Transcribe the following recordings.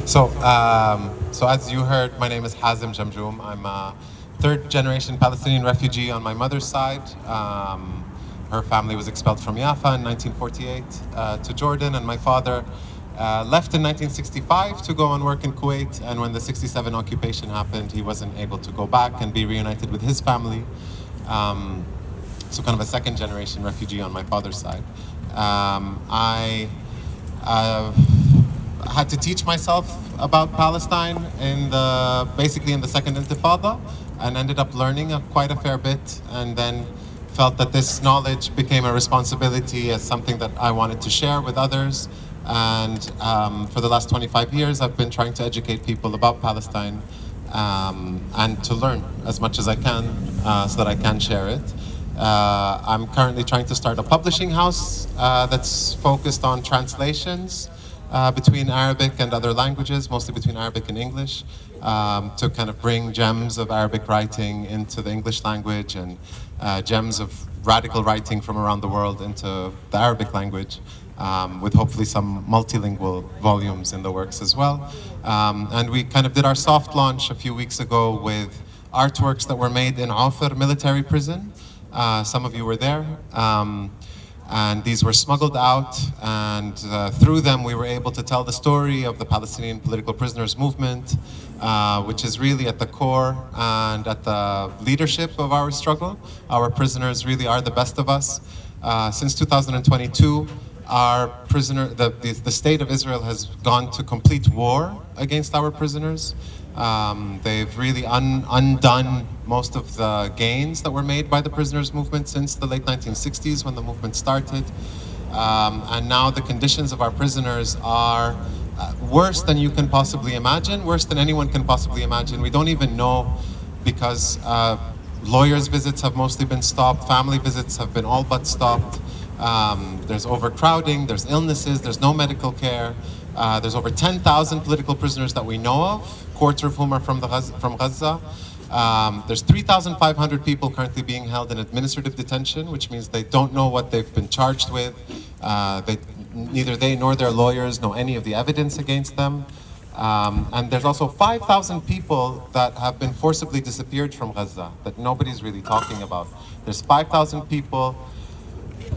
So as you heard, my name is Hazem Jamjoum. I'm a third-generation Palestinian refugee on my mother's side. Her family was expelled from Jaffa in 1948 to Jordan, and my father left in 1965 to go and work in Kuwait. And when the '67 occupation happened, he wasn't able to go back and be reunited with his family. So kind of a second-generation refugee on my father's side. I had to teach myself about Palestine basically in the Second Intifada, and ended up learning quite a fair bit, and then felt that this knowledge became a responsibility as something that I wanted to share with others. And for the last 25 years, I've been trying to educate people about Palestine and to learn as much as I can so that I can share it. I'm currently trying to start a publishing house that's focused on translations between Arabic and other languages, mostly between Arabic and English, to kind of bring gems of Arabic writing into the English language and gems of radical writing from around the world into the Arabic language, with hopefully some multilingual volumes in the works as well. And we kind of did our soft launch a few weeks ago with artworks that were made in Aufir military prison. Some of you were there. And these were smuggled out, and through them we were able to tell the story of the Palestinian political prisoners movement, which is really at the core and at the leadership of our struggle. Our prisoners really are the best of us. Since 2022, the state of Israel has gone to complete war against our prisoners. They've really undone most of the gains that were made by the prisoners movement since the late 1960s when the movement started. And now the conditions of our prisoners are worse than you can possibly imagine, worse than anyone can possibly imagine. We don't even know, because lawyers' visits have mostly been stopped, family visits have been all but stopped. There's overcrowding, there's illnesses, there's no medical care. There's over 10,000 political prisoners that we know of, quarter of whom are from Gaza. There's 3,500 people currently being held in administrative detention, which means they don't know what they've been charged with. Neither they nor their lawyers know any of the evidence against them. And there's also 5,000 people that have been forcibly disappeared from Gaza that nobody's really talking about. There's 5,000 people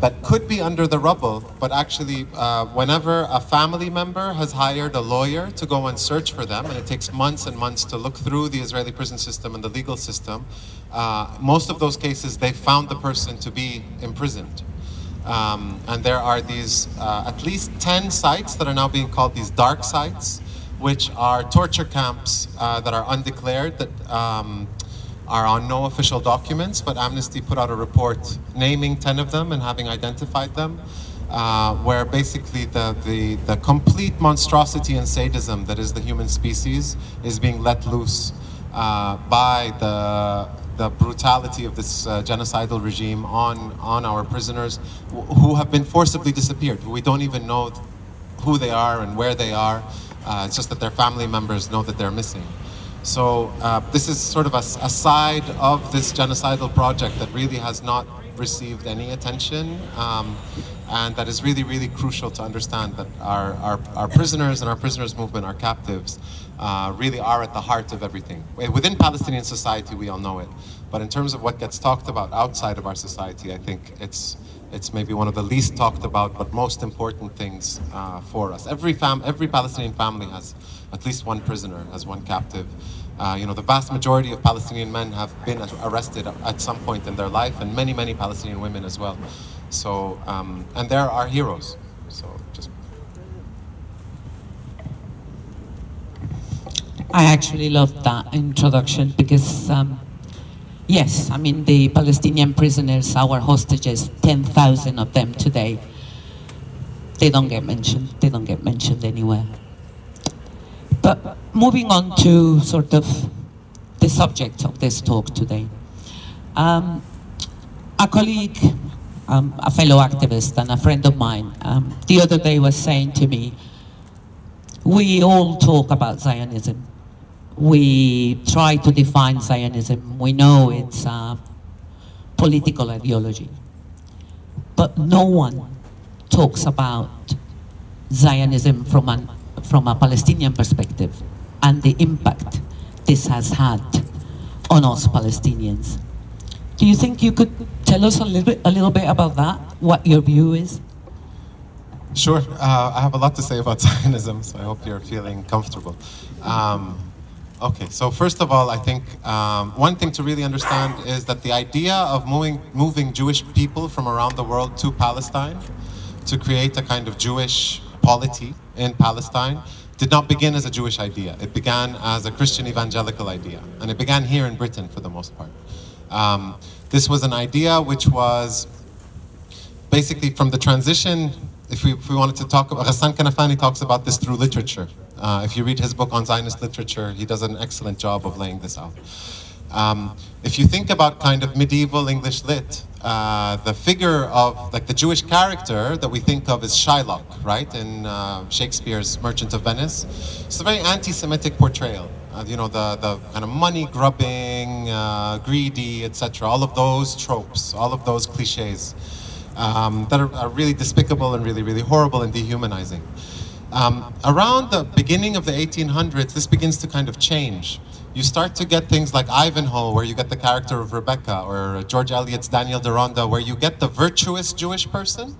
that could be under the rubble, but actually whenever a family member has hired a lawyer to go and search for them, and it takes months and months to look through the Israeli prison system and the legal system, most of those cases they found the person to be imprisoned. And there are these at least 10 sites that are now being called these dark sites, which are torture camps that are undeclared, that are on no official documents, but Amnesty put out a report naming 10 of them and having identified them, where basically the complete monstrosity and sadism that is the human species is being let loose by the brutality of this genocidal regime on our prisoners who have been forcibly disappeared. We don't even know who they are and where they are. It's just that their family members know that they're missing. So this is sort of a side of this genocidal project that really has not received any attention, and that is really, really crucial to understand, that our prisoners and our prisoners movement, our captives, really are at the heart of everything. Within Palestinian society, we all know it, but in terms of what gets talked about outside of our society, I think it's maybe one of the least talked about but most important things for us. Every Palestinian family has at least one prisoner, has one captive. The vast majority of Palestinian men have been arrested at some point in their life, and many, many Palestinian women as well. So, and they're our heroes. So just. I actually love that introduction because, yes, I mean, the Palestinian prisoners, our hostages, 10,000 of them today, they don't get mentioned. They don't get mentioned anywhere. But moving on to sort of the subject of this talk today. A colleague, a fellow activist and a friend of mine, the other day was saying to me, we all talk about Zionism. We try to define Zionism. We know it's a political ideology. But no one talks about Zionism from a Palestinian perspective and the impact this has had on us Palestinians. Do you think you could tell us a little bit about that, what your view is? Sure. I have a lot to say about Zionism, so I hope you're feeling comfortable. Okay, so first of all, I think one thing to really understand is that the idea of moving Jewish people from around the world to Palestine to create a kind of Jewish polity in Palestine did not begin as a Jewish idea. It began as a Christian evangelical idea, and it began here in Britain for the most part. This was an idea which was basically from the transition. If we wanted to talk about, Ghassan Kanafani talks about this through literature. If you read his book on Zionist literature, he does an excellent job of laying this out. If you think about kind of medieval English lit, the figure of like the Jewish character that we think of is Shylock, right, in Shakespeare's Merchant of Venice. It's a very anti-Semitic portrayal. You know, the kind of money-grubbing, greedy, etc. All of those tropes, all of those cliches. That are really despicable and really, really horrible and dehumanizing. Around the beginning of the 1800s, this begins to kind of change. You start to get things like Ivanhoe, where you get the character of Rebecca, or George Eliot's Daniel Deronda, where you get the virtuous Jewish person.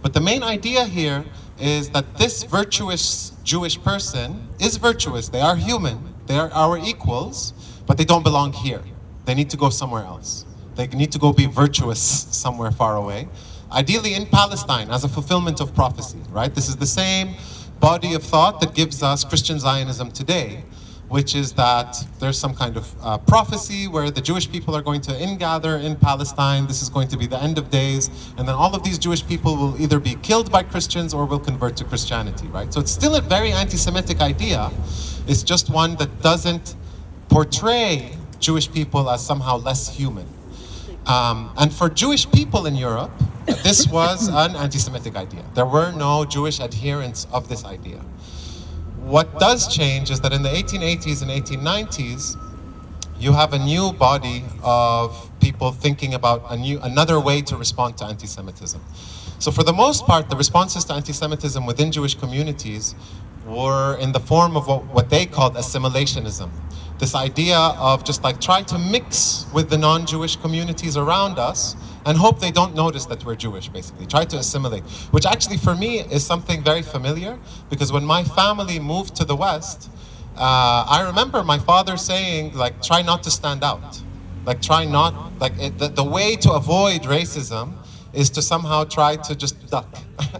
But the main idea here is that this virtuous Jewish person is virtuous. They are human. They are our equals, but they don't belong here. They need to go somewhere else. They need to go be virtuous somewhere far away. Ideally in Palestine as a fulfillment of prophecy, right? This is the same body of thought that gives us Christian Zionism today, which is that there's some kind of prophecy where the Jewish people are going to ingather in Palestine. This is going to be the end of days, and then all of these Jewish people will either be killed by Christians or will convert to Christianity, right? So it's still a very anti-Semitic idea. It's just one that doesn't portray Jewish people as somehow less human. And for Jewish people in Europe, this was an anti-Semitic idea. There were no Jewish adherents of this idea. What does change is that in the 1880s and 1890s, you have a new body of people thinking about another way to respond to anti-Semitism. So for the most part, the responses to anti-Semitism within Jewish communities were in the form of what they called assimilationism. This idea of just like try to mix with the non-Jewish communities around us and hope they don't notice that we're Jewish, basically. Try to assimilate, which actually for me is something very familiar, because when my family moved to the West, I remember my father saying, like, try not to stand out. Like, try not, like, the way to avoid racism is to somehow try to just duck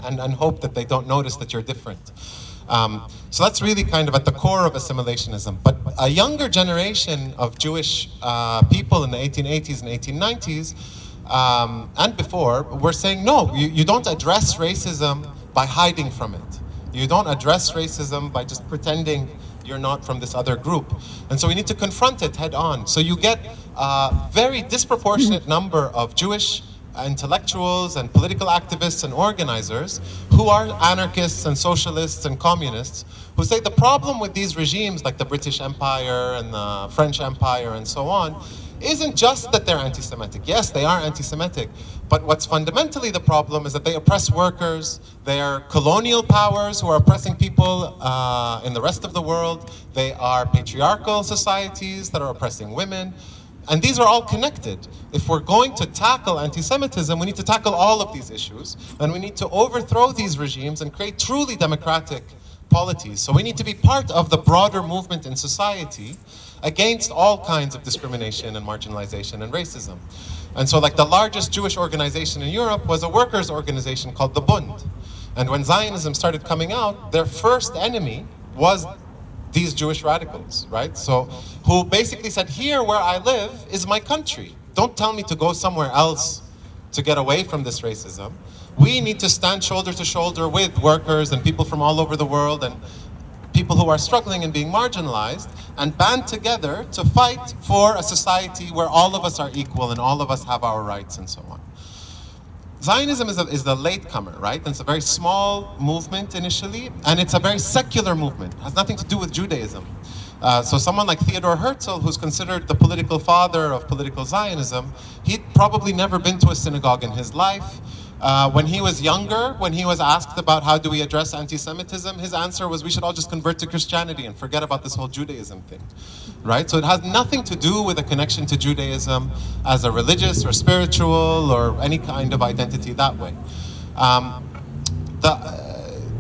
and hope that they don't notice that you're different. So that's really kind of at the core of assimilationism. But a younger generation of Jewish people in the 1880s and 1890s and before were saying, no, you don't address racism by hiding from it. You don't address racism by just pretending you're not from this other group. And so we need to confront it head on. So you get a very disproportionate number of Jewish intellectuals and political activists and organizers who are anarchists and socialists and communists who say the problem with these regimes like the British Empire and the French Empire and so on isn't just that they're anti-Semitic. Yes, they are anti-Semitic, but what's fundamentally the problem is that they oppress workers. They are colonial powers who are oppressing people in the rest of the world. They are patriarchal societies that are oppressing women. And these are all connected. If we're going to tackle anti-Semitism, we need to tackle all of these issues, and we need to overthrow these regimes and create truly democratic polities. So we need to be part of the broader movement in society against all kinds of discrimination and marginalization and racism. And so like the largest Jewish organization in Europe was a workers' organization called the Bund. And when Zionism started coming out, their first enemy was these Jewish radicals, right? So who basically said, here where I live is my country. Don't tell me to go somewhere else to get away from this racism. We need to stand shoulder to shoulder with workers and people from all over the world and people who are struggling and being marginalized and band together to fight for a society where all of us are equal and all of us have our rights and so on. Zionism is the latecomer, right? And it's a very small movement initially, and it's a very secular movement. It has nothing to do with Judaism. So someone like Theodor Herzl, who's considered the political father of political Zionism, he'd probably never been to a synagogue in his life. When he was younger, when he was asked about how do we address anti-Semitism, his answer was we should all just convert to Christianity and forget about this whole Judaism thing, right? So it has nothing to do with a connection to Judaism as a religious or spiritual or any kind of identity that way.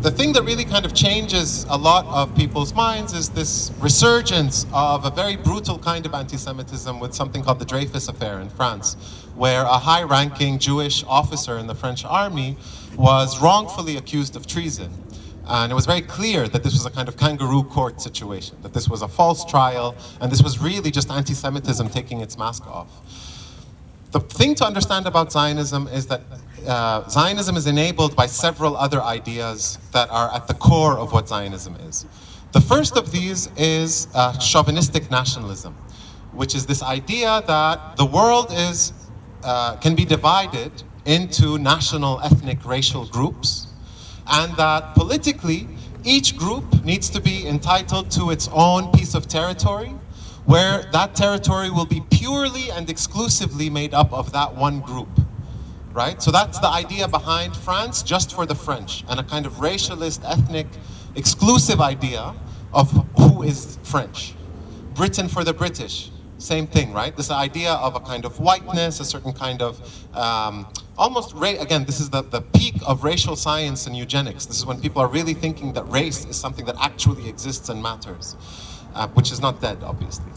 The thing that really kind of changes a lot of people's minds is this resurgence of a very brutal kind of anti-Semitism with something called the Dreyfus Affair in France, where a high-ranking Jewish officer in the French army was wrongfully accused of treason. And it was very clear that this was a kind of kangaroo court situation, that this was a false trial, and this was really just anti-Semitism taking its mask off. The thing to understand about Zionism is that Zionism is enabled by several other ideas that are at the core of what Zionism is. The first of these is chauvinistic nationalism, which is this idea that the world can be divided into national, ethnic, racial groups, and that politically, each group needs to be entitled to its own piece of territory, where that territory will be purely and exclusively made up of that one group, right? So that's the idea behind France just for the French, and a kind of racialist, ethnic, exclusive idea of who is French. Britain for the British, same thing, right? This idea of a kind of whiteness, a certain kind of again, this is the peak of racial science and eugenics. This is when people are really thinking that race is something that actually exists and matters. Which is not dead, obviously.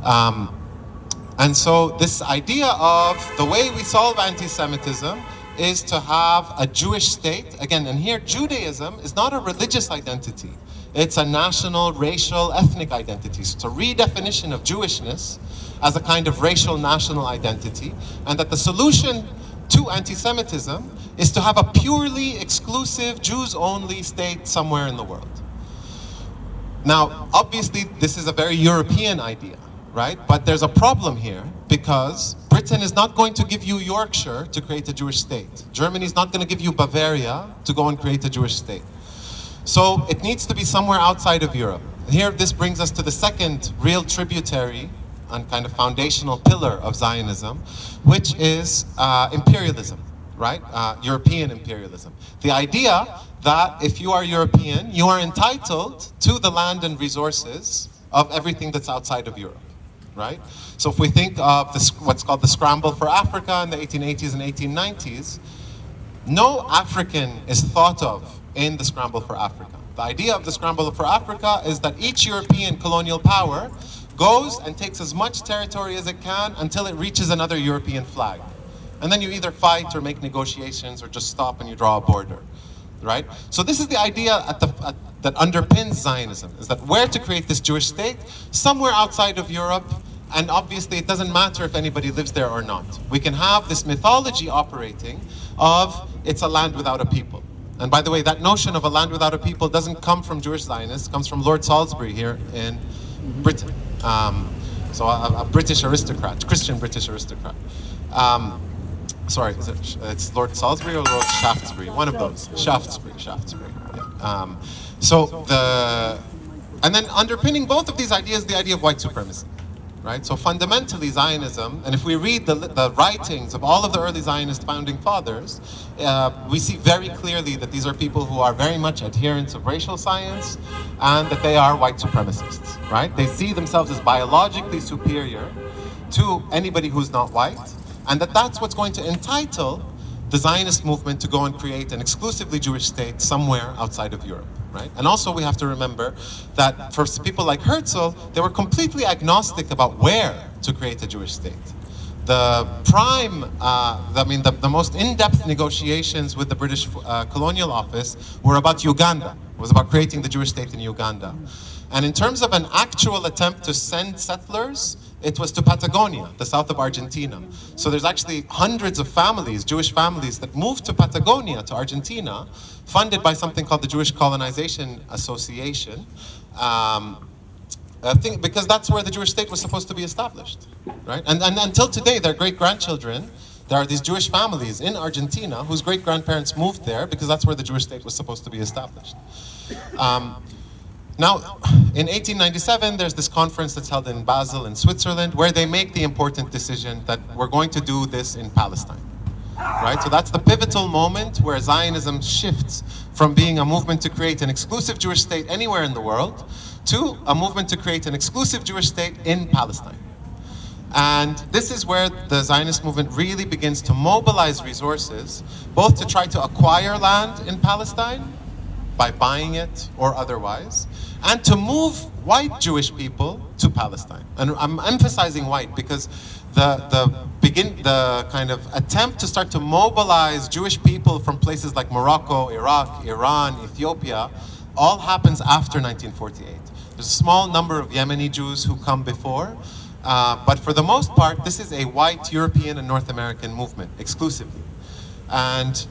And so this idea of the way we solve anti-Semitism is to have a Jewish state. Again, and here Judaism is not a religious identity. It's a national, racial, ethnic identity. So it's a redefinition of Jewishness as a kind of racial national identity, and that the solution to anti-Semitism is to have a purely exclusive Jews-only state somewhere in the world. Now, obviously, this is a very European idea, right? But there's a problem here because Britain is not going to give you Yorkshire to create a Jewish state. Germany is not going to give you Bavaria to go and create a Jewish state. So it needs to be somewhere outside of Europe. Here, this brings us to the second real tributary and kind of foundational pillar of Zionism, which is imperialism, right? European imperialism. The idea that if you are European, you are entitled to the land and resources of everything that's outside of Europe, right? So if we think of what's called the scramble for Africa in the 1880s and 1890s, no African is thought of in the scramble for Africa. The idea of the scramble for Africa is that each European colonial power goes and takes as much territory as it can until it reaches another European flag. And then you either fight or make negotiations or just stop and you draw a border, right? So this is the idea that underpins Zionism, is that where to create this Jewish state, somewhere outside of Europe, and obviously it doesn't matter if anybody lives there or not. We can have this mythology operating of it's a land without a people. And by the way, that notion of a land without a people doesn't come from Jewish Zionists, it comes from Lord Salisbury here in Britain. So a British aristocrat, Christian British aristocrat. Sorry, it's Lord Salisbury or Lord Shaftesbury? One of those. Shaftesbury. Yeah. And then underpinning both of these ideas, the idea of white supremacy, right? So fundamentally Zionism, and if we read the writings of all of the early Zionist founding fathers, we see very clearly that these are people who are very much adherents of racial science and that they are white supremacists, right? They see themselves as biologically superior to anybody who's not white, and that's what's going to entitle the Zionist movement to go and create an exclusively Jewish state somewhere outside of Europe, right? And also we have to remember that for people like Herzl, they were completely agnostic about where to create a Jewish state. The most in-depth negotiations with the British Colonial Office were about Uganda. It was about creating the Jewish state in Uganda. And in terms of an actual attempt to send settlers, it was to Patagonia, the south of Argentina. So there's actually hundreds of families, Jewish families, that moved to Patagonia, to Argentina, funded by something called the Jewish Colonization Association, because that's where the Jewish state was supposed to be established, right? And until today, their great-grandchildren, there are these Jewish families in Argentina whose great-grandparents moved there because that's where the Jewish state was supposed to be established. Now, in 1897, there's this conference that's held in Basel in Switzerland where they make the important decision that we're going to do this in Palestine. right? So that's the pivotal moment where Zionism shifts from being a movement to create an exclusive Jewish state anywhere in the world to a movement to create an exclusive Jewish state in Palestine. And this is where the Zionist movement really begins to mobilize resources, both to try to acquire land in Palestine by buying it or otherwise, and to move white Jewish people to Palestine. And I'm emphasizing white because the kind of attempt to start to mobilize Jewish people from places like Morocco, Iraq, Iran, Ethiopia, all happens after 1948. There's a small number of Yemeni Jews who come before, but for the most part, this is a white European and North American movement exclusively. And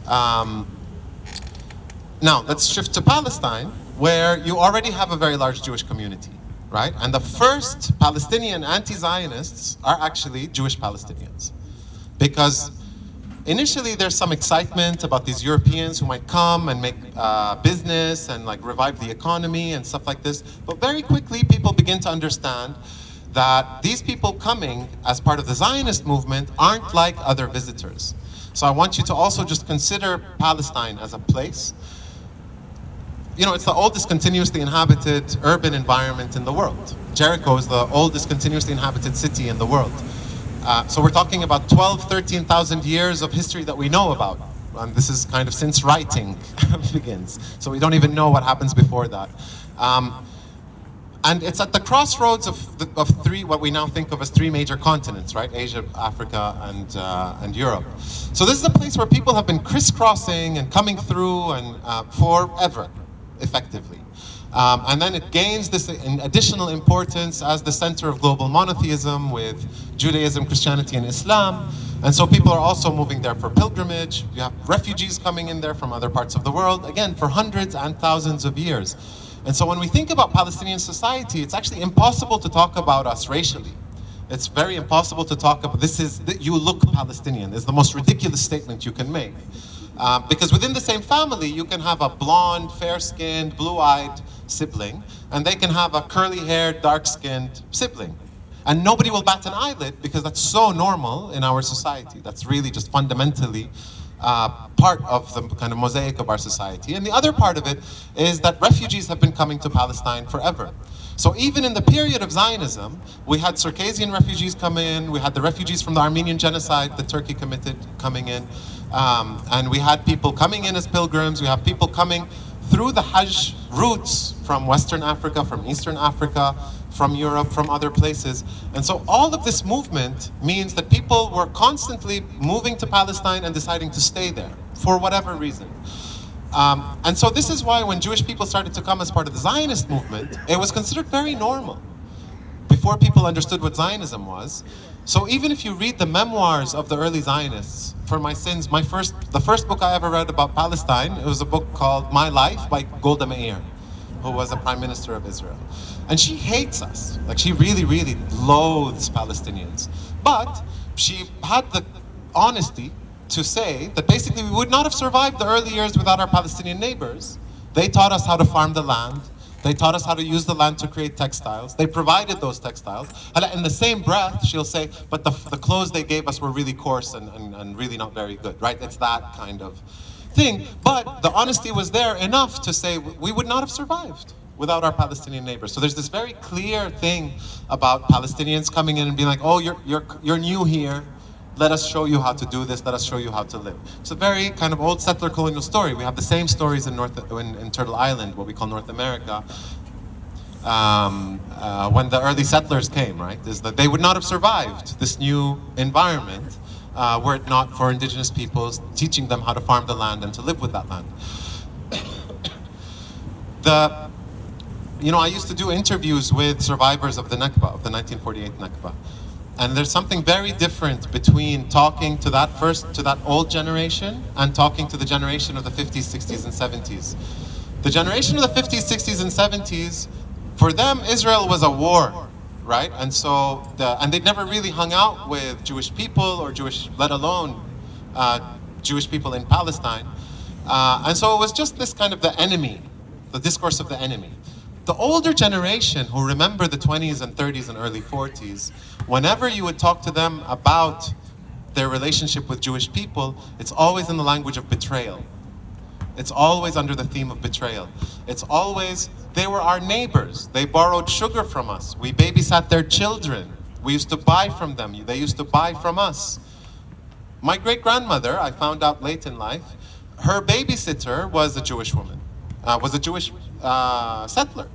now let's shift to Palestine, where you already have a very large Jewish community, right? And the first Palestinian anti-Zionists are actually Jewish Palestinians. Because initially there's some excitement about these Europeans who might come and make business and like revive the economy and stuff like this. But very quickly people begin to understand that these people coming as part of the Zionist movement aren't like other visitors. So I want you to also just consider Palestine as a place. You know, it's the oldest continuously inhabited urban environment in the world. Jericho is the oldest continuously inhabited city in the world. So we're talking about 13,000 years of history that we know about. And this is kind of since writing begins. So we don't even know what happens before that. And it's at the crossroads of three, what we now think of as three major continents, right? Asia, Africa, and Europe. So this is a place where people have been crisscrossing and coming through and forever, effectively. And then it gains this additional importance as the center of global monotheism with Judaism, Christianity, and Islam. And so people are also moving there for pilgrimage. You have refugees coming in there from other parts of the world, again, for hundreds and thousands of years. And so when we think about Palestinian society, it's actually impossible to talk about us racially. It's very impossible to talk about, you look Palestinian, is the most ridiculous statement you can make. Because within the same family, you can have a blonde, fair-skinned, blue-eyed sibling, and they can have a curly-haired, dark-skinned sibling. And nobody will bat an eyelid because that's so normal in our society. That's really just fundamentally part of the kind of mosaic of our society. And the other part of it is that refugees have been coming to Palestine forever. So even in the period of Zionism, we had Circassian refugees come in, we had the refugees from the Armenian genocide that Turkey committed coming in, and we had people coming in as pilgrims, we have people coming through the Hajj routes from Western Africa, from Eastern Africa, from Europe, from other places. And so all of this movement means that people were constantly moving to Palestine and deciding to stay there for whatever reason. And so this is why when Jewish people started to come as part of the Zionist movement, it was considered very normal before people understood what Zionism was. So even if you read the memoirs of the early Zionists, for my sins, the first book I ever read about Palestine, it was a book called My Life by Golda Meir, who was a prime minister of Israel. And she hates us. Like, she really, really loathes Palestinians. But she had the honesty to say that basically we would not have survived the early years without our Palestinian neighbors. They taught us how to farm the land. They taught us how to use the land to create textiles. They provided those textiles. And in the same breath, she'll say, but the clothes they gave us were really coarse and really not very good, right? It's that kind of thing. But the honesty was there enough to say we would not have survived without our Palestinian neighbors. So there's this very clear thing about Palestinians coming in and being like, oh, you're new here. Let us show you how to do this. Let us show you how to live. It's a very kind of old settler colonial story. We have the same stories in Turtle Island, what we call North America, when the early settlers came, right? Is that they would not have survived this new environment were it not for indigenous peoples teaching them how to farm the land and to live with that land. I used to do interviews with survivors of the Nakba, of the 1948 Nakba. And there's something very different between talking to that old generation and talking to the generation of the 50s, 60s, and 70s. The generation of the 50s, 60s, and 70s, for them, Israel was a war, right? And so, and they'd never really hung out with Jewish people or let alone Jewish people in Palestine. And so it was just this kind of the enemy, the discourse of the enemy. The older generation who remember the 20s and 30s and early 40s, whenever you would talk to them about their relationship with Jewish people, it's always in the language of betrayal. It's always under the theme of betrayal. It's always, they were our neighbors. They borrowed sugar from us. We babysat their children. We used to buy from them. They used to buy from us. My great-grandmother, I found out late in life, her babysitter was a Jewish woman, was a Jewish settler.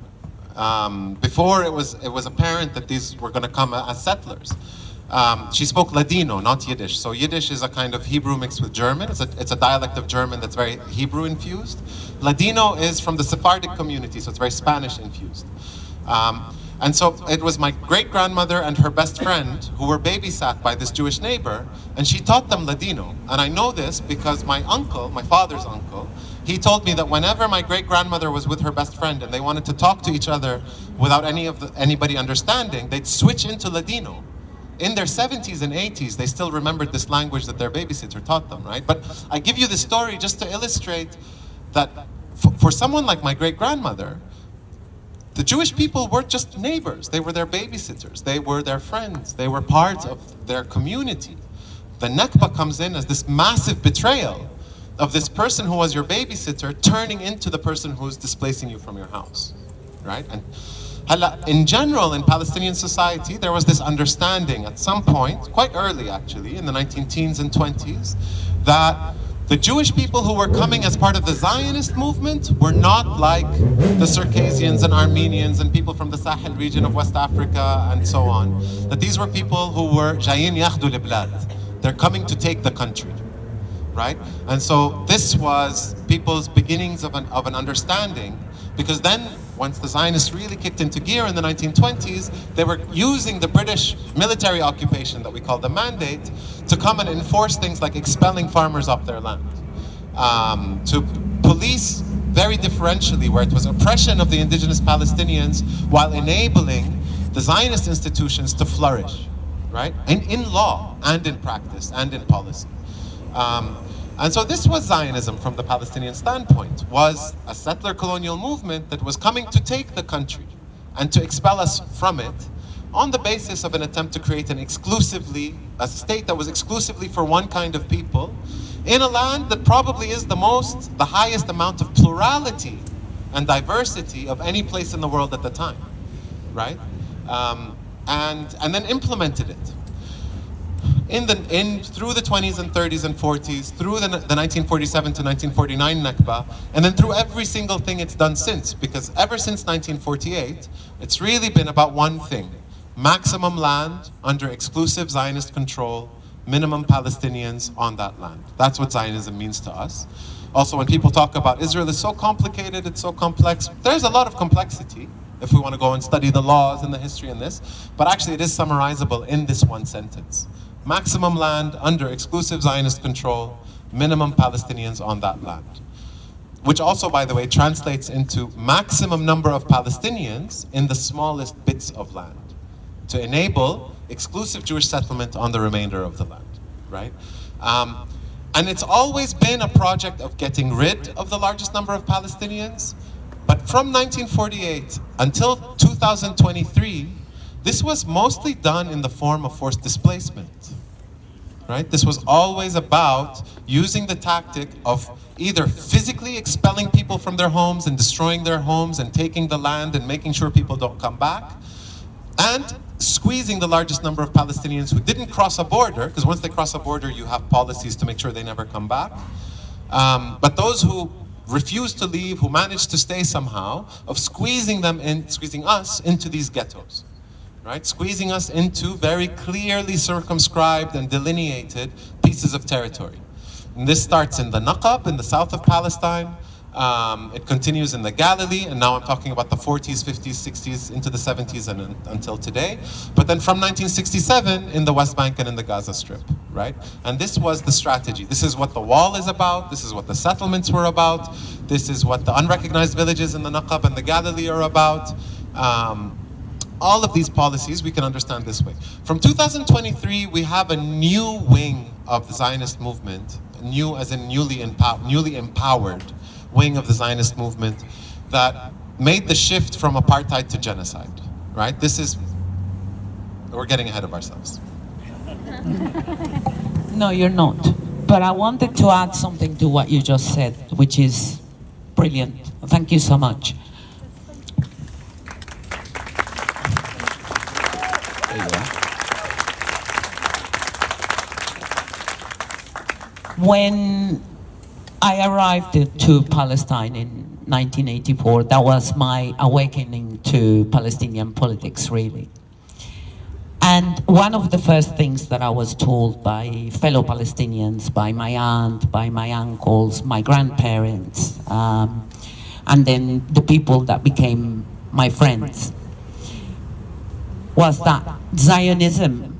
Before it was apparent that these were going to come as settlers. She spoke Ladino, not Yiddish. So Yiddish is a kind of Hebrew mixed with German. It's a dialect of German that's very Hebrew infused. Ladino is from the Sephardic community, so it's very Spanish infused. And so it was my great-grandmother and her best friend who were babysat by this Jewish neighbor, and she taught them Ladino. And I know this because my uncle, my father's uncle, he told me that whenever my great-grandmother was with her best friend and they wanted to talk to each other without anybody understanding, they'd switch into Ladino. In their 70s and 80s, they still remembered this language that their babysitter taught them, right? But I give you this story just to illustrate that for someone like my great-grandmother, the Jewish people were just neighbors. They were their babysitters. They were their friends. They were part of their community. The Nakba comes in as this massive betrayal of this person who was your babysitter turning into the person who's displacing you from your house, right? And in general, in Palestinian society, there was this understanding at some point, quite early actually, in the 19-teens and 20s, that the Jewish people who were coming as part of the Zionist movement were not like the Circassians and Armenians and people from the Sahel region of West Africa and so on. That these were people who were جايين ياخدوا البلاد. They're coming to take the country, right? And so this was people's beginnings of an understanding, because then once the Zionists really kicked into gear in the 1920s, they were using the British military occupation that we call the Mandate to come and enforce things like expelling farmers off their land, to police very differentially, where it was oppression of the indigenous Palestinians while enabling the Zionist institutions to flourish, right? In law and in practice and in policy. And so this was Zionism from the Palestinian standpoint, was a settler colonial movement that was coming to take the country and to expel us from it on the basis of an attempt to create a state that was exclusively for one kind of people in a land that probably is the highest amount of plurality and diversity of any place in the world at the time, right? And then implemented it. Through the 20s and 30s and 40s, through the 1947 to 1949 Nakba, and then through every single thing it's done since, because ever since 1948, it's really been about one thing: maximum land under exclusive Zionist control, minimum Palestinians on that land. That's what Zionism means to us. Also, when people talk about Israel is so complicated, it's so complex, there's a lot of complexity if we want to go and study the laws and the history in this, but actually it is summarizable in this one sentence. Maximum land under exclusive Zionist control, minimum Palestinians on that land. Which also, by the way, translates into maximum number of Palestinians in the smallest bits of land, to enable exclusive Jewish settlement on the remainder of the land, right? And it's always been a project of getting rid of the largest number of Palestinians, but from 1948 until 2023, this was mostly done in the form of forced displacement, right? This was always about using the tactic of either physically expelling people from their homes and destroying their homes and taking the land and making sure people don't come back, and squeezing the largest number of Palestinians who didn't cross a border, because once they cross a border, you have policies to make sure they never come back. But those who refused to leave, who managed to stay somehow, of squeezing us into these ghettos. Right? Squeezing us into very clearly circumscribed and delineated pieces of territory. And this starts in the Naqab, in the south of Palestine. It continues in the Galilee, and now I'm talking about the 40s, 50s, 60s, into the 70s and until today. But then from 1967 in the West Bank and in the Gaza Strip, right? And this was the strategy. This is what the wall is about. This is what the settlements were about. This is what the unrecognized villages in the Naqab and the Galilee are about. All of these policies we can understand this way. From 2023, we have a new wing of the Zionist movement, new as in newly empowered wing of the Zionist movement that made the shift from apartheid to genocide, right? We're getting ahead of ourselves. No, you're not. But I wanted to add something to what you just said, which is brilliant. Thank you so much. There you go. When I arrived to Palestine in 1984, that was my awakening to Palestinian politics, really. And one of the first things that I was told by fellow Palestinians, by my aunt, by my uncles, my grandparents, and then the people that became my friends, was that Zionism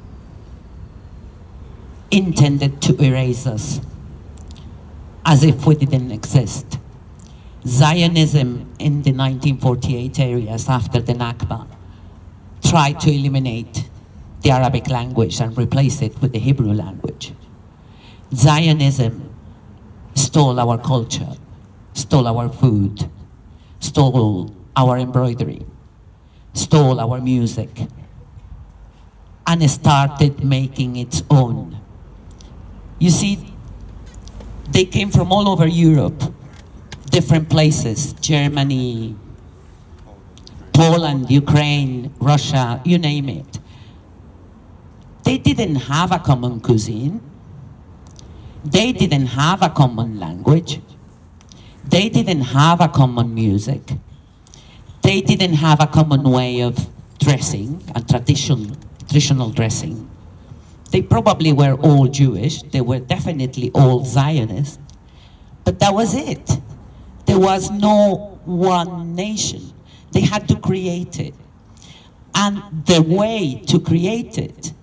intended to erase us as if we didn't exist. Zionism in the 1948 areas after the Nakba tried to eliminate the Arabic language and replace it with the Hebrew language. Zionism stole our culture, stole our food, stole our embroidery, stole our music, and started making its own. You see, they came from all over Europe, different places, Germany, Poland, Ukraine, Russia, you name it. They didn't have a common cuisine. They didn't have a common language. They didn't have a common music. They didn't have a common way of dressing, and traditional dressing. They probably were all Jewish. They were definitely all Zionist. But that was it. There was no one nation. They had to create it. And the way to create it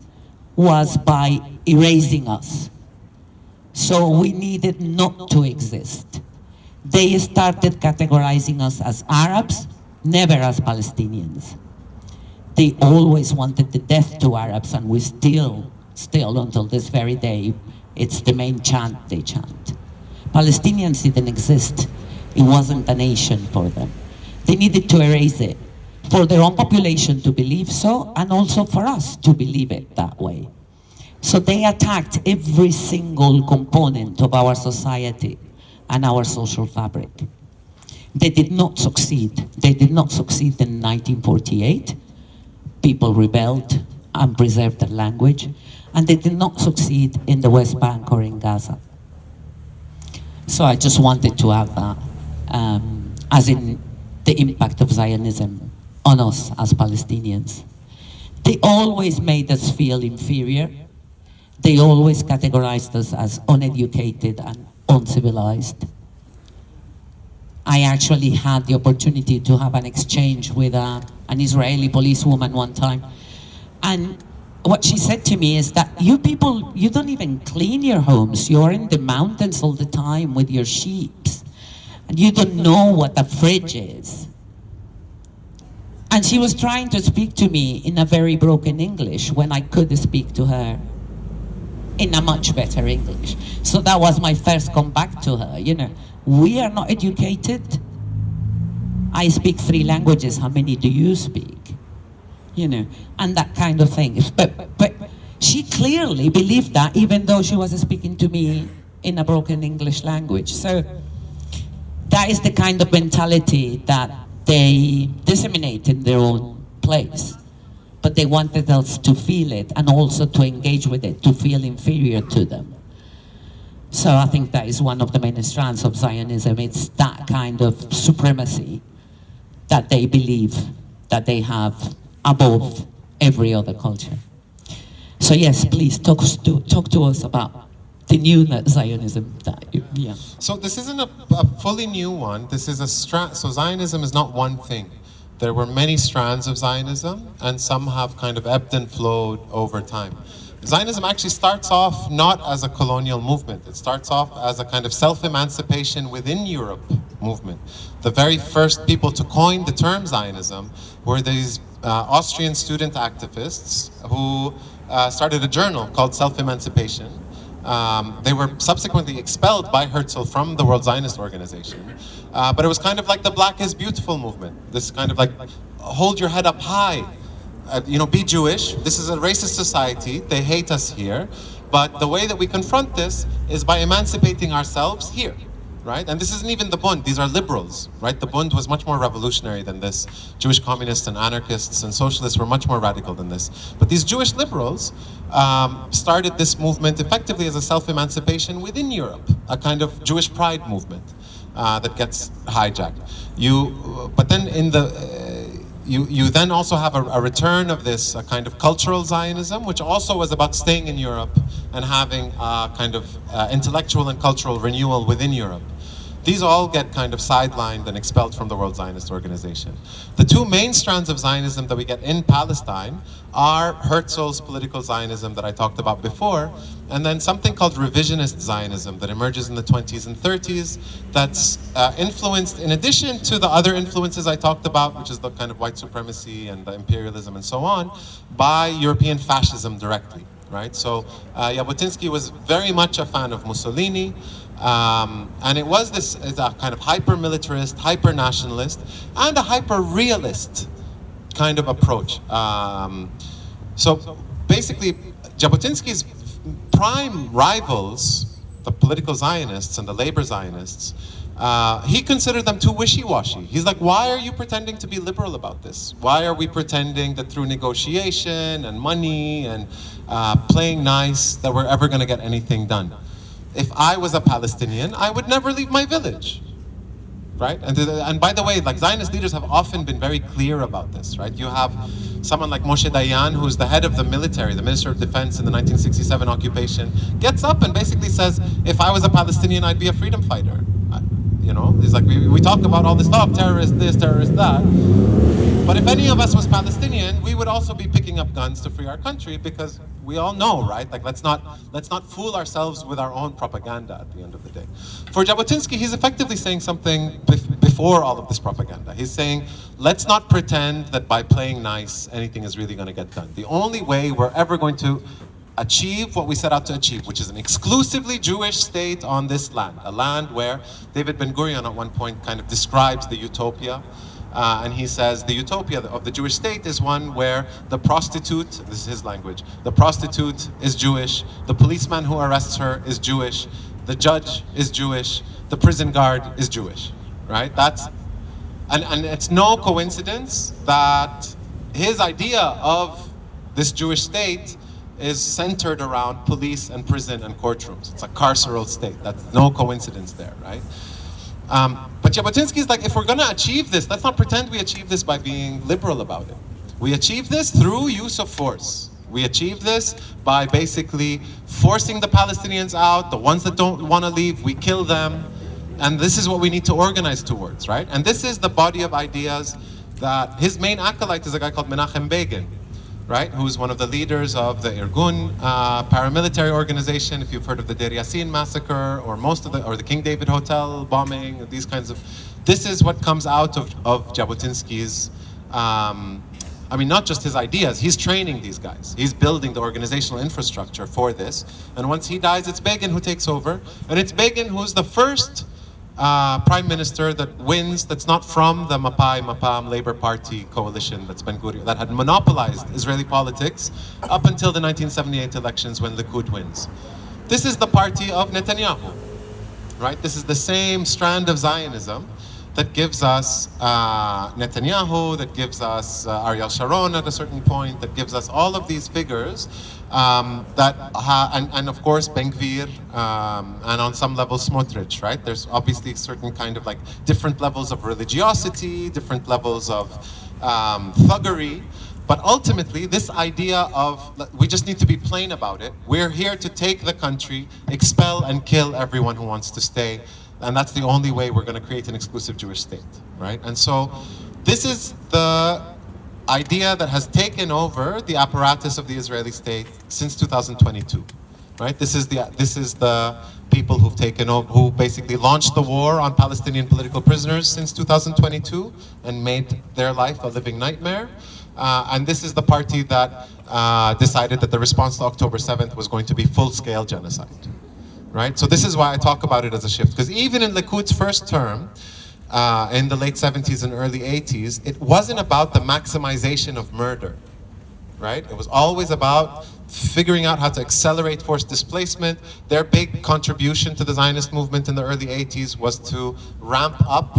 was by erasing us. So we needed not to exist. They started categorizing us as Arabs, never as Palestinians. They always wanted the death to Arabs, and we still until this very day, it's the main chant they chant. Palestinians didn't exist. It wasn't a nation for them. They needed to erase it, for their own population to believe so, and also for us to believe it that way. So they attacked every single component of our society and our social fabric. They did not succeed. They did not succeed in 1948. People rebelled and preserved their language, and they did not succeed in the West Bank or in Gaza. So I just wanted to add that, as in the impact of Zionism on us as Palestinians. They always made us feel inferior. They always categorized us as uneducated and uncivilized. I actually had the opportunity to have an exchange with an Israeli policewoman one time. And what she said to me is that you people, you don't even clean your homes. You're in the mountains all the time with your sheep. And you don't know what a fridge is. And she was trying to speak to me in a very broken English when I could speak to her in a much better English. So that was my first comeback to her, you know. We are not educated. I speak 3 languages, how many do you speak? You know, and that kind of thing. But she clearly believed that, even though she was speaking to me in a broken English language. So that is the kind of mentality that they disseminate in their own place. But they wanted us to feel it and also to engage with it, to feel inferior to them. So I think that is one of the main strands of Zionism. It's that kind of supremacy that they believe that they have above every other culture. So yes, please talk to us about the new Zionism that yeah. So this isn't a fully new one. This is a strand. So Zionism is not one thing. There were many strands of Zionism, and some have kind of ebbed and flowed over time. Zionism actually starts off not as a colonial movement. It starts off as a kind of self-emancipation within Europe movement. The very first people to coin the term Zionism were these Austrian student activists who started a journal called Self-Emancipation. They were subsequently expelled by Herzl from the World Zionist Organization. But it was kind of like the Black is Beautiful movement. This kind of like, hold your head up high. You know, be Jewish. This is a racist society. They hate us here. But the way that we confront this is by emancipating ourselves here, right? And this isn't even the Bund, these are liberals, right? The Bund was much more revolutionary than this. Jewish communists and anarchists and socialists were much more radical than this. But these Jewish liberals started this movement effectively as a self-emancipation within Europe, a kind of Jewish pride movement that gets hijacked. But then in the, you then also have a return of this kind of cultural Zionism, which also was about staying in Europe and having a kind of intellectual and cultural renewal within Europe. These all get kind of sidelined and expelled from the World Zionist Organization. The two main strands of Zionism that we get in Palestine are Herzl's political Zionism that I talked about before, and then something called revisionist Zionism that emerges in the 20s and 30s that's influenced, in addition to the other influences I talked about, which is the kind of white supremacy and the imperialism and so on, by European fascism directly, right? So Jabotinsky was very much a fan of Mussolini, and it was this a kind of hyper-militarist, hyper-nationalist, and a hyper-realist kind of approach. So basically, Jabotinsky's prime rivals, the political Zionists and the labor Zionists, he considered them too wishy-washy. He's like, why are you pretending to be liberal about this? Why are we pretending that through negotiation and money and playing nice that we're ever going to get anything done? If I was a Palestinian, I would never leave my village, right? And by the way, like Zionist leaders have often been very clear about this, right? You have someone like Moshe Dayan, who's the head of the military, the Minister of Defense in the 1967 occupation, gets up and basically says, if I was a Palestinian, I'd be a freedom fighter. You know, he's like, we talk about all this stuff, terrorist this, terrorist that. But if any of us was Palestinian, we would also be picking up guns to free our country, because we all know, right? Like, let's not fool ourselves with our own propaganda at the end of the day. For Jabotinsky, he's effectively saying something before all of this propaganda. He's saying, let's not pretend that by playing nice, anything is really going to get done. The only way we're ever going to achieve what we set out to achieve, which is an exclusively Jewish state on this land, a land where David Ben-Gurion at one point kind of describes the utopia. And he says the utopia of the Jewish state is one where the prostitute, this is his language, the prostitute is Jewish, the policeman who arrests her is Jewish, the judge is Jewish, the prison guard is Jewish, right? And it's no coincidence that his idea of this Jewish state is centered around police and prison and courtrooms. It's a carceral state. That's no coincidence there, right? But Jabotinsky is like, if we're going to achieve this, let's not pretend we achieve this by being liberal about it. We achieve this through use of force. We achieve this by basically forcing the Palestinians out. The ones that don't want to leave, we kill them. And this is what we need to organize towards, right? And this is the body of ideas that his main acolyte is a guy called Menachem Begin, right? Who's one of the leaders of the Irgun paramilitary organization. If you've heard of the Deir Yassin massacre, or or the King David Hotel bombing, these kinds of, this is what comes out of Jabotinsky's, I mean, not just his ideas, he's training these guys. He's building the organizational infrastructure for this. And once he dies, it's Begin who takes over. And it's Begin who's the first prime minister that wins, that's not from the Mapam Labour Party coalition that's Ben-Gurion, that had monopolized Israeli politics up until the 1978 elections when Likud wins. This is the party of Netanyahu, right? This is the same strand of Zionism that gives us Netanyahu, that gives us Ariel Sharon at a certain point, that gives us all of these figures and of course Ben-Gvir, and on some level Smotrich, right? There's obviously certain kind of like different levels of religiosity, different levels of thuggery, but ultimately this idea of, we just need to be plain about it. We're here to take the country, expel and kill everyone who wants to stay, and that's the only way we're going to create an exclusive Jewish state, right? And so this is the idea that has taken over the apparatus of the Israeli state since 2022, right? This is the people who've taken over, who basically launched the war on Palestinian political prisoners since 2022 and made their life a living nightmare. And this is the party that decided that the response to October 7th was going to be full-scale genocide, right? So this is why I talk about it as a shift, because even in Likud's first term, in the late 70s and early 80s, it wasn't about the maximization of murder, right? It was always about figuring out how to accelerate forced displacement. Their big contribution to the Zionist movement in the early 80s was to ramp up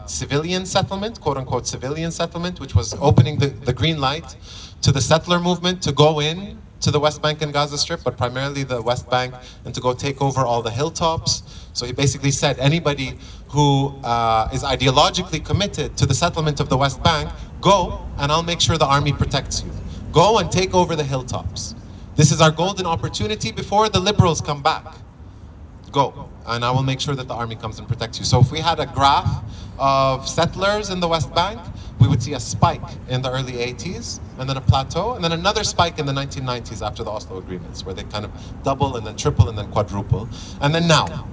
civilian settlement, quote unquote civilian settlement, which was opening the green light to the settler movement to go in to the West Bank and Gaza Strip, but primarily the West Bank, and to go take over all the hilltops. So he basically said, anybody who is ideologically committed to the settlement of the West Bank, go and I'll make sure the army protects you. Go and take over the hilltops. This is our golden opportunity before the liberals come back. Go, and I will make sure that the army comes and protects you. So if we had a graph of settlers in the West Bank, we would see a spike in the early 80s, and then a plateau, and then another spike in the 1990s after the Oslo agreements, where they kind of double and then triple and then quadruple. And then now,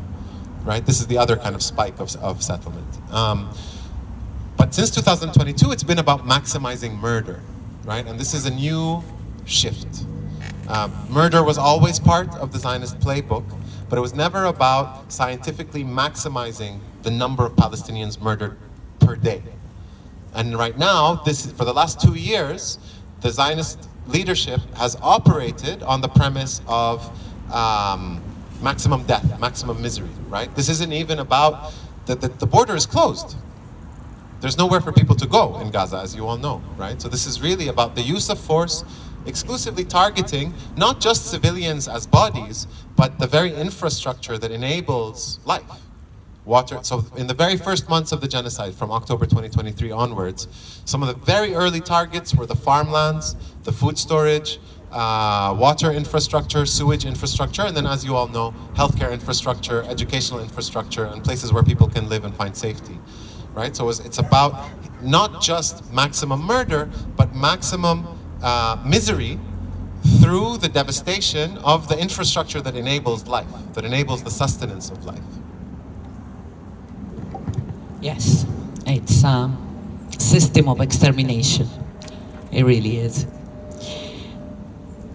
right? This is the other kind of spike of settlement. But since 2022, it's been about maximizing murder, right? And this is a new shift. Murder was always part of the Zionist playbook, but it was never about scientifically maximizing the number of Palestinians murdered per day. And right now, for the last 2 years, the Zionist leadership has operated on the premise of maximum death, maximum misery, right? This isn't even about, the border is closed. There's nowhere for people to go in Gaza, as you all know, right? So this is really about the use of force, exclusively targeting not just civilians as bodies, but the very infrastructure that enables life. Water. So in the very first months of the genocide, from October 2023 onwards, some of the very early targets were the farmlands, the food storage, water infrastructure, sewage infrastructure, and then, as you all know, healthcare infrastructure, educational infrastructure, and places where people can live and find safety. Right? So it's about not just maximum murder, but maximum misery through the devastation of the infrastructure that enables life, that enables the sustenance of life. Yes, it's a system of extermination. It really is.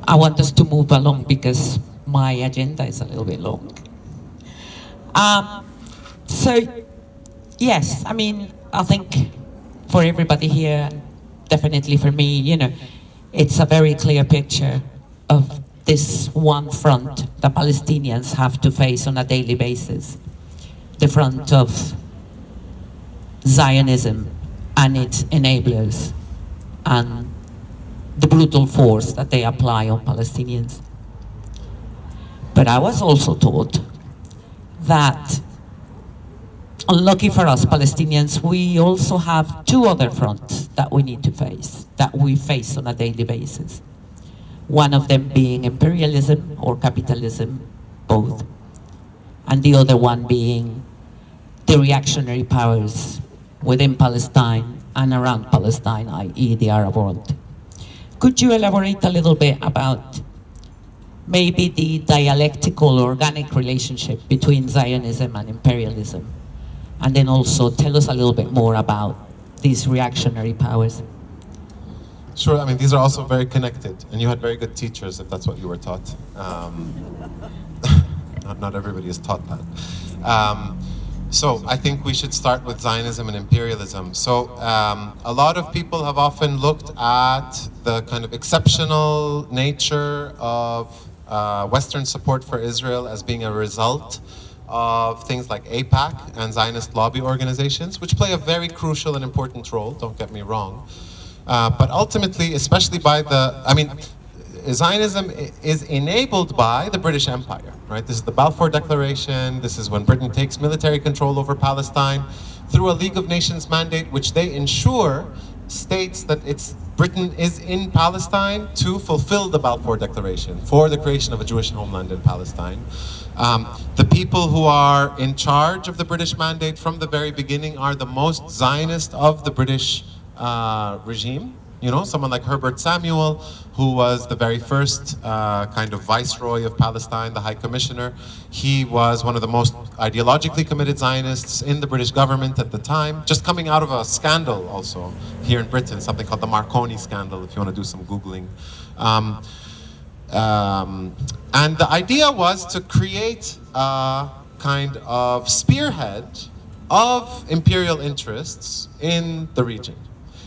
I want us to move along because my agenda is a little bit long. So, yes, I mean, I think for everybody here, definitely for me, you know, it's a very clear picture of this one front the Palestinians have to face on a daily basis. The front of Zionism and its enablers and the brutal force that they apply on Palestinians. But I was also taught that, unlucky for us Palestinians, we also have two other fronts that we need to face, that we face on a daily basis. One of them being imperialism or capitalism, both, and the other one being the reactionary powers within Palestine and around Palestine, i.e. the Arab world. Could you elaborate a little bit about maybe the dialectical organic relationship between Zionism and imperialism? And then also tell us a little bit more about these reactionary powers. Sure, I mean, these are also very connected, and you had very good teachers if that's what you were taught. Not everybody is taught that. So I think we should start with Zionism and imperialism. So a lot of people have often looked at the kind of exceptional nature of Western support for Israel as being a result of things like AIPAC and Zionist lobby organizations, which play a very crucial and important role, don't get me wrong. But ultimately, especially by Zionism is enabled by the British Empire, right? This is the Balfour Declaration. This is when Britain takes military control over Palestine through a League of Nations mandate, which they ensure states that Britain is in Palestine to fulfill the Balfour Declaration for the creation of a Jewish homeland in Palestine. The people who are in charge of the British mandate from the very beginning are the most Zionist of the British regime. You know, someone like Herbert Samuel, who was the very first kind of viceroy of Palestine, the High Commissioner. He was one of the most ideologically committed Zionists in the British government at the time, just coming out of a scandal also here in Britain, something called the Marconi scandal, if you want to do some Googling. And the idea was to create a kind of spearhead of imperial interests in the region.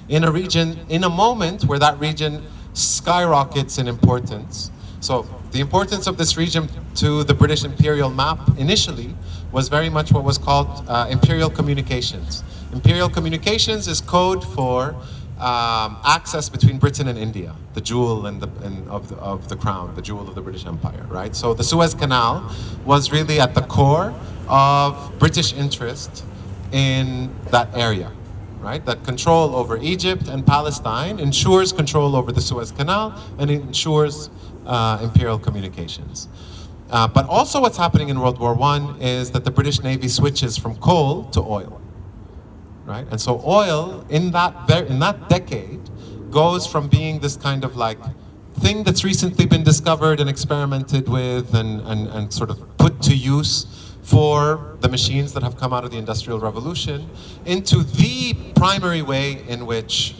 In a moment where that region skyrockets in importance, So the importance of this region to the British imperial map initially was very much what was called imperial communications. Imperial communications is code for access between Britain and India, the jewel of the crown, the jewel of the British Empire, right? So the Suez Canal was really at the core of British interest in that area, right? That control over Egypt and Palestine ensures control over the Suez Canal and it ensures imperial communications. But also what's happening in World War I is that the British Navy switches from coal to oil, right? And so oil in that decade goes from being this kind of like thing that's recently been discovered and experimented with and sort of put to use for the machines that have come out of the Industrial Revolution into the primary way in which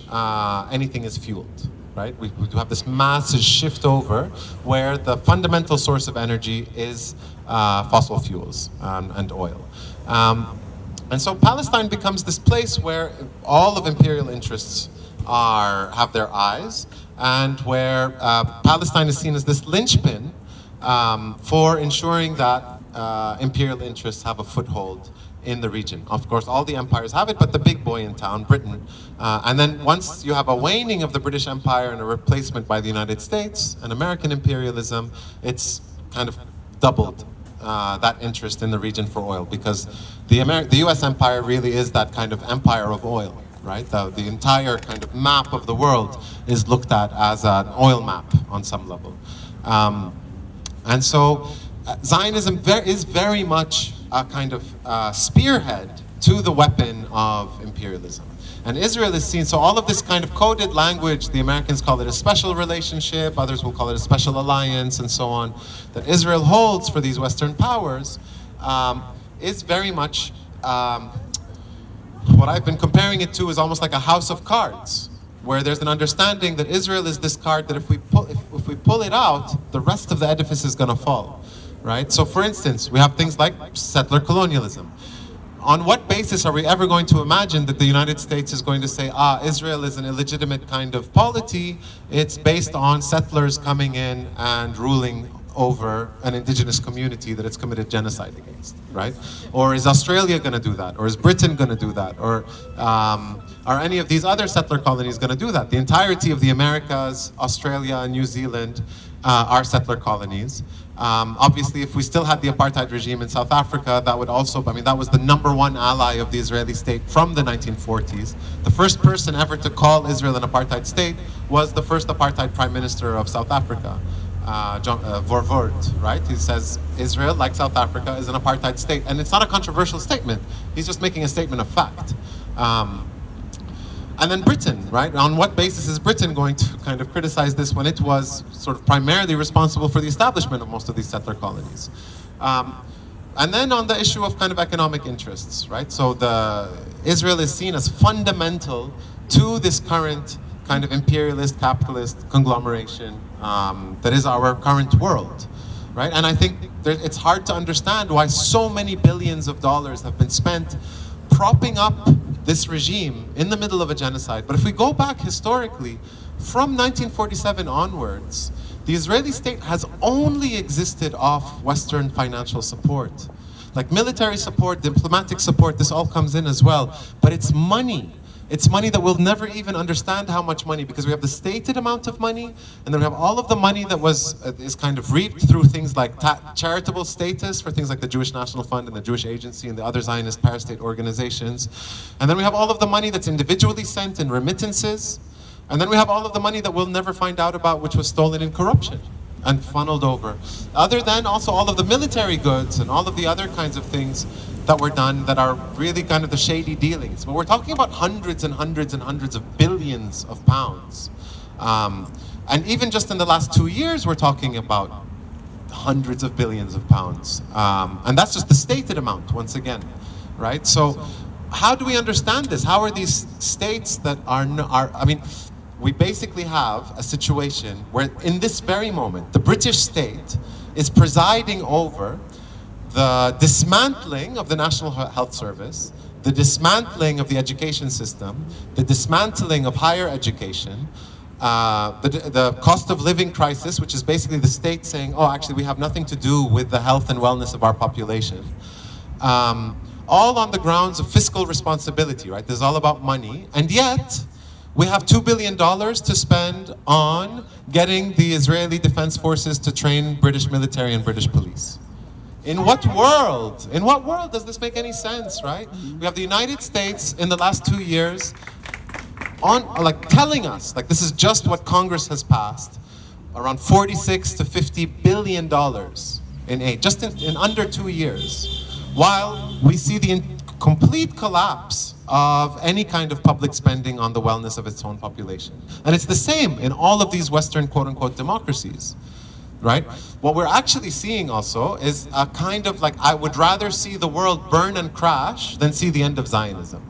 anything is fueled, right? We have this massive shift over where the fundamental source of energy is fossil fuels and oil. And so Palestine becomes this place where all of imperial interests have their eyes, and where Palestine is seen as this linchpin for ensuring that imperial interests have a foothold in the region. Of course, all the empires have it, but the big boy in town, Britain. And then once you have a waning of the British Empire and a replacement by the United States and American imperialism, it's kind of doubled that interest in the region for oil, because the US empire really is that kind of empire of oil, right? The entire kind of map of the world is looked at as an oil map on some level. And so Zionism is very much a kind of spearhead to the weapon of imperialism. And Israel is seen, so all of this kind of coded language, the Americans call it a special relationship, others will call it a special alliance, and so on, that Israel holds for these Western powers, is very much, what I've been comparing it to is almost like a house of cards, where there's an understanding that Israel is this card that if we pull it out, the rest of the edifice is gonna fall, right? So for instance, we have things like settler colonialism. On what basis are we ever going to imagine that the United States is going to say, Israel is an illegitimate kind of polity, it's based on settlers coming in and ruling over an indigenous community that it's committed genocide against, right? Or is Australia going to do that? Or is Britain going to do that? Or are any of these other settler colonies going to do that? The entirety of the Americas, Australia, and New Zealand are settler colonies. Obviously, if we still had the apartheid regime in South Africa, that would also, I mean, that was the #1 ally of the Israeli state from the 1940s. The first person ever to call Israel an apartheid state was the first apartheid prime minister of South Africa, Verwoerd, right? He says Israel, like South Africa, is an apartheid state. And it's not a controversial statement. He's just making a statement of fact. And then Britain, right? On what basis is Britain going to kind of criticize this when it was sort of primarily responsible for the establishment of most of these settler colonies? And then on the issue of kind of economic interests, right? So Israel is seen as fundamental to this current kind of imperialist, capitalist conglomeration that is our current world, right? And I think it's hard to understand why so many billions of dollars have been spent propping up this regime in the middle of a genocide. But if we go back historically, from 1947 onwards, the Israeli state has only existed off Western financial support. Like military support, diplomatic support, this all comes in as well. But it's money. It's money that we'll never even understand how much money, because we have the stated amount of money, and then we have all of the money that is kind of reaped through things like charitable status for things like the Jewish National Fund and the Jewish Agency and the other Zionist parastate organizations. And then we have all of the money that's individually sent in remittances. And then we have all of the money that we'll never find out about, which was stolen in corruption and funneled over. Other than also all of the military goods and all of the other kinds of things that were done that are really kind of the shady dealings. But we're talking about hundreds and hundreds and hundreds of billions of pounds. And even just in the last 2 years, we're talking about hundreds of billions of pounds. And that's just the stated amount, once again, right? So how do we understand this? How are these states that I mean, we basically have a situation where in this very moment, the British state is presiding over the dismantling of the National Health Service, the dismantling of the education system, the dismantling of higher education, the cost of living crisis, which is basically the state saying, oh, actually, we have nothing to do with the health and wellness of our population. All on the grounds of fiscal responsibility, right? This is all about money. And yet, we have $2 billion to spend on getting the Israeli Defense Forces to train British military and British police. In what world? In what world does this make any sense, right? We have the United States in the last 2 years telling us, this is just what Congress has passed, around 46 to 50 billion dollars in aid, just in under 2 years, while we see the complete collapse of any kind of public spending on the wellness of its own population. And it's the same in all of these Western quote-unquote democracies, right? What we're actually seeing also is a kind of I would rather see the world burn and crash than see the end of Zionism.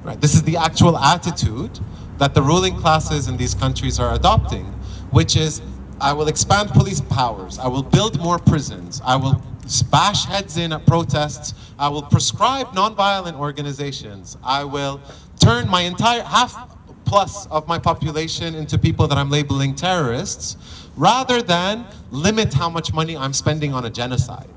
Right? This is the actual attitude that the ruling classes in these countries are adopting, which is, I will expand police powers, I will build more prisons, I will bash heads in at protests, I will prescribe nonviolent organizations, I will turn my entire half plus of my population into people that I'm labeling terrorists, rather than limit how much money I'm spending on a genocide.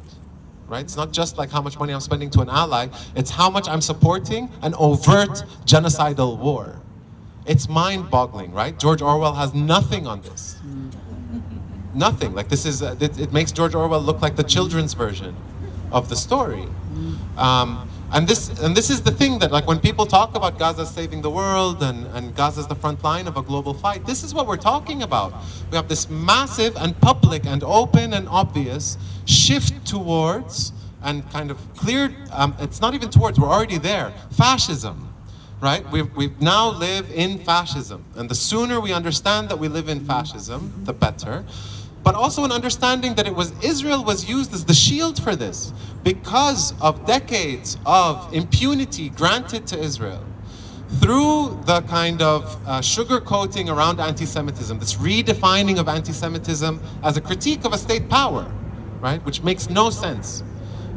Right? It's not just how much money I'm spending to an ally, it's how much I'm supporting an overt genocidal war. It's mind-boggling, right? George Orwell has nothing on this. Nothing. This is, it makes George Orwell look like the children's version of the story. And this is the thing that when people talk about Gaza saving the world and Gaza's the front line of a global fight, this is what we're talking about. We have this massive and public and open and obvious shift towards and kind of cleared, it's not even towards, we're already there, fascism, right? We now live in fascism. And the sooner we understand that we live in fascism, the better. But also an understanding that Israel was used as the shield for this because of decades of impunity granted to Israel through the kind of sugarcoating around anti-Semitism, this redefining of anti-Semitism as a critique of a state power, right? Which makes no sense.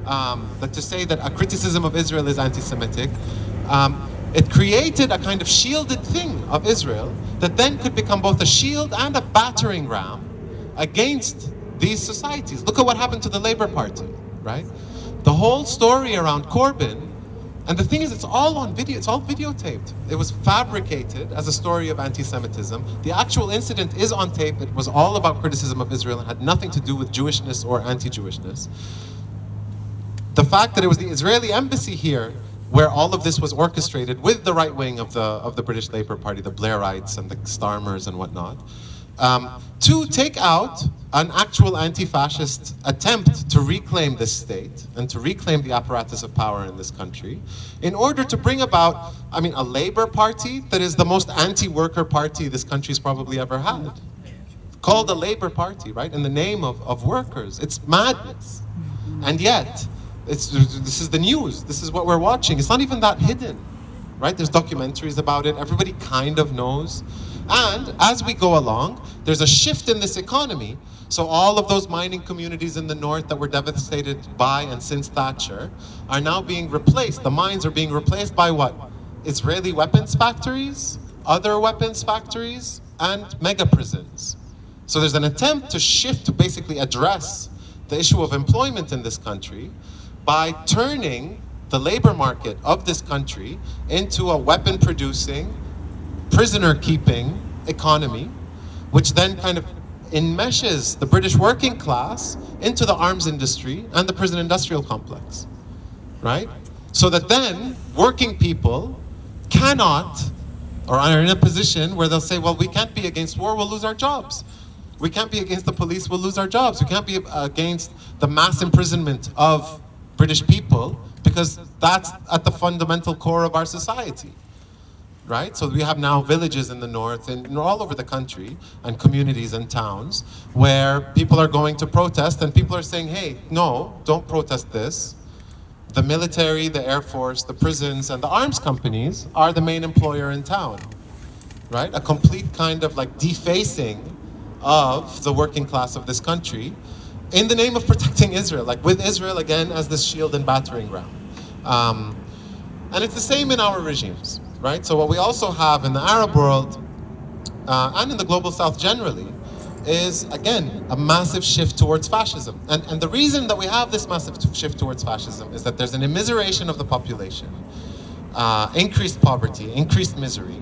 That to say that a criticism of Israel is anti-Semitic, it created a kind of shielded thing of Israel that then could become both a shield and a battering ram against these societies. Look at what happened to the Labour Party, right? The whole story around Corbyn, and the thing is, it's all on video, it's all videotaped. It was fabricated as a story of anti-Semitism. The actual incident is on tape. It was all about criticism of Israel and had nothing to do with Jewishness or anti-Jewishness. The fact that it was the Israeli embassy here where all of this was orchestrated with the right wing of the British Labour Party, the Blairites and the Starmers and whatnot, to take out an actual anti-fascist attempt to reclaim this state and to reclaim the apparatus of power in this country in order to bring about, a Labour Party that is the most anti-worker party this country's probably ever had. Called a Labour Party, right, in the name of workers. It's madness. And yet, this is the news. This is what we're watching. It's not even that hidden, right? There's documentaries about it. Everybody kind of knows. And as we go along, there's a shift in this economy. So all of those mining communities in the north that were devastated by and since Thatcher are now being replaced. The mines are being replaced by what? Israeli weapons factories, other weapons factories, and mega prisons. So there's an attempt to shift to basically address the issue of employment in this country by turning the labor market of this country into a weapon-producing, prisoner-keeping economy, which then kind of enmeshes the British working class into the arms industry and the prison industrial complex, right? So that then working people cannot, or are in a position where they'll say, well, we can't be against war, we'll lose our jobs. We can't be against the police, we'll lose our jobs. We can't be against the mass imprisonment of British people because that's at the fundamental core of our society. Right? So we have now villages in the north and all over the country and communities and towns where people are going to protest and people are saying, hey, no, don't protest this. The military, the Air Force, the prisons, and the arms companies are the main employer in town. Right? A complete kind of defacing of the working class of this country in the name of protecting Israel, with Israel again as this shield and battering ram. And it's the same in our regimes. Right? So what we also have in the Arab world and in the global south generally, is again a massive shift towards fascism. And the reason that we have this massive shift towards fascism is that there's an immiseration of the population, increased poverty, increased misery.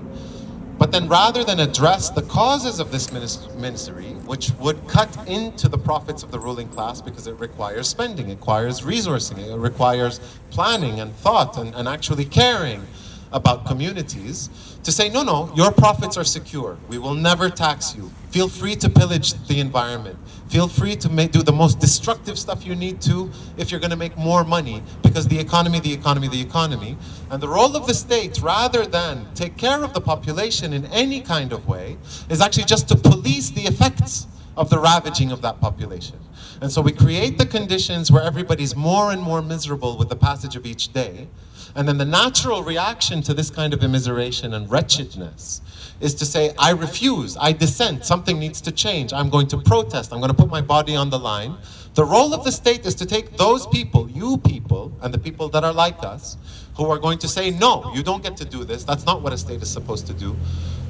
But then rather than address the causes of this misery, which would cut into the profits of the ruling class because it requires spending, it requires resourcing, it requires planning and thought and actually caring about communities, to say, no, no, your profits are secure. We will never tax you. Feel free to pillage the environment. Feel free to do the most destructive stuff you need to if you're going to make more money, because the economy, the economy, the economy. And the role of the state, rather than take care of the population in any kind of way, is actually just to police the effects of the ravaging of that population. And so we create the conditions where everybody's more and more miserable with the passage of each day. And then the natural reaction to this kind of immiseration and wretchedness is to say, I refuse, I dissent, something needs to change, I'm going to protest, I'm going to put my body on the line. The role of the state is to take those people, you people, and the people that are like us, who are going to say, no, you don't get to do this, that's not what a state is supposed to do.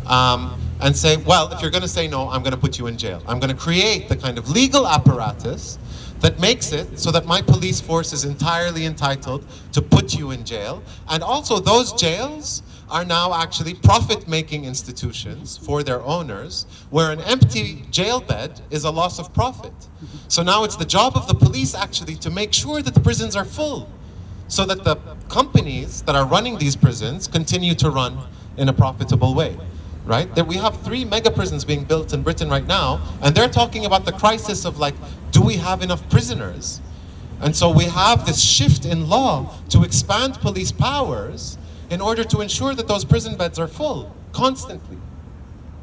And say, well, if you're going to say no, I'm going to put you in jail. I'm going to create the kind of legal apparatus that makes it so that my police force is entirely entitled to put you in jail. And also those jails are now actually profit-making institutions for their owners, where an empty jail bed is a loss of profit. So now it's the job of the police actually to make sure that the prisons are full, so that the companies that are running these prisons continue to run in a profitable way. Right? That we have 3 mega prisons being built in Britain right now, and they're talking about the crisis of like, do we have enough prisoners? And so we have this shift in law to expand police powers in order to ensure that those prison beds are full constantly.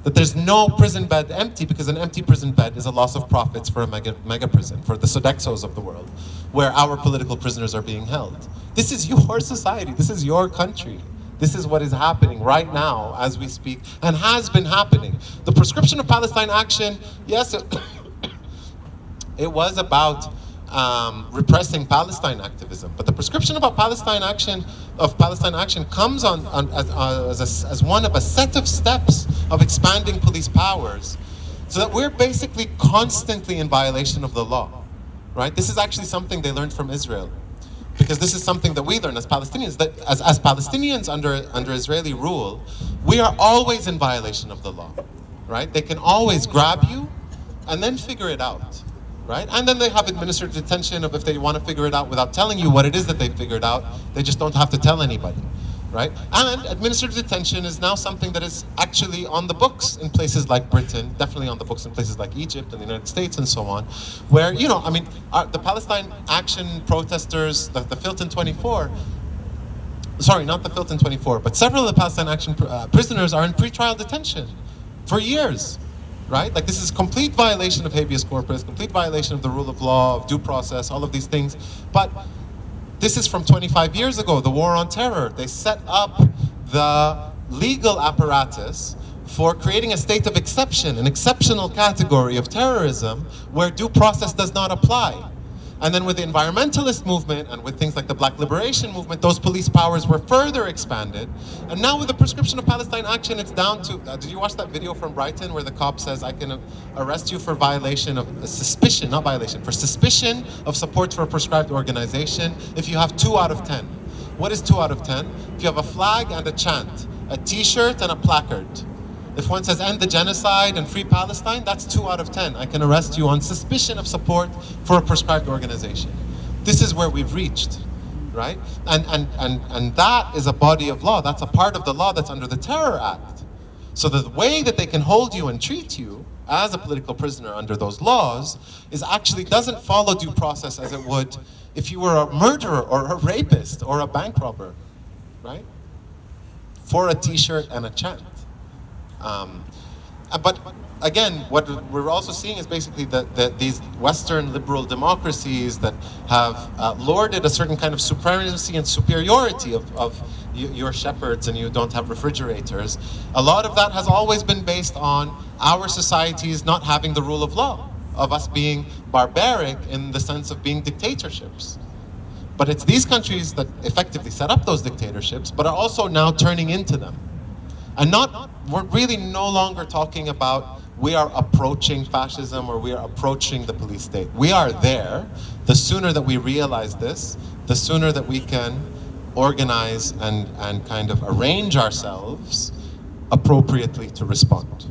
That there's no prison bed empty, because an empty prison bed is a loss of profits for a mega prison, for the Sodexos of the world, where our political prisoners are being held. This is your society, this is your country. This is what is happening right now as we speak, and has been happening. The prescription of Palestine Action, yes, it was about repressing Palestine activism, but the prescription about Palestine Action comes on as one of a set of steps of expanding police powers, so that we're basically constantly in violation of the law, right? This is actually something they learned from Israel. Because this is something that we learn as Palestinians, that as Palestinians under Israeli rule, we are always in violation of the law, right? They can always grab you and then figure it out, right? And then they have administrative detention of if they want to figure it out without telling you what it is that they figured out, they just don't have to tell anybody, right? And administrative detention is now something that is actually on the books in places like Britain, definitely on the books in places like Egypt and the United States and so on, where, you know, I mean, the Palestine Action protesters, the Filton 24, sorry, not the Filton 24, but several of the Palestine Action prisoners are in pretrial detention for years, right? Like, this is complete violation of habeas corpus, complete violation of the rule of law, of due process, all of these things. But this is from 25 years ago, the war on terror. They set up the legal apparatus for creating a state of exception, an exceptional category of terrorism where due process does not apply. And then with the environmentalist movement and with things like the Black Liberation Movement, those police powers were further expanded. And now with the prescription of Palestine Action, it's down to, did you watch that video from Brighton where the cop says, I can arrest you for violation of suspicion, not violation, for suspicion of support for a prescribed organization if you have 2 out of 10. What is 2 out of 10? If you have a flag and a chant, a t-shirt and a placard. If one says end the genocide and free Palestine, that's 2 out of 10. I can arrest you on suspicion of support for a prescribed organization. This is where we've reached, right? And that is a body of law. That's a part of the law that's under the Terror Act. So the way that they can hold you and treat you as a political prisoner under those laws is actually doesn't follow due process as it would if you were a murderer or a rapist or a bank robber, right? For a t-shirt and a chant. But again, what we're also seeing is basically that these Western liberal democracies that have lorded a certain kind of supremacy and superiority of your shepherds and you don't have refrigerators, a lot of that has always been based on our societies not having the rule of law, of us being barbaric in the sense of being dictatorships. But it's these countries that effectively set up those dictatorships, but are also now turning into them. And we're really no longer talking about we are approaching fascism or we are approaching the police state. We are there. The sooner that we realize this, the sooner that we can organize and kind of arrange ourselves appropriately to respond.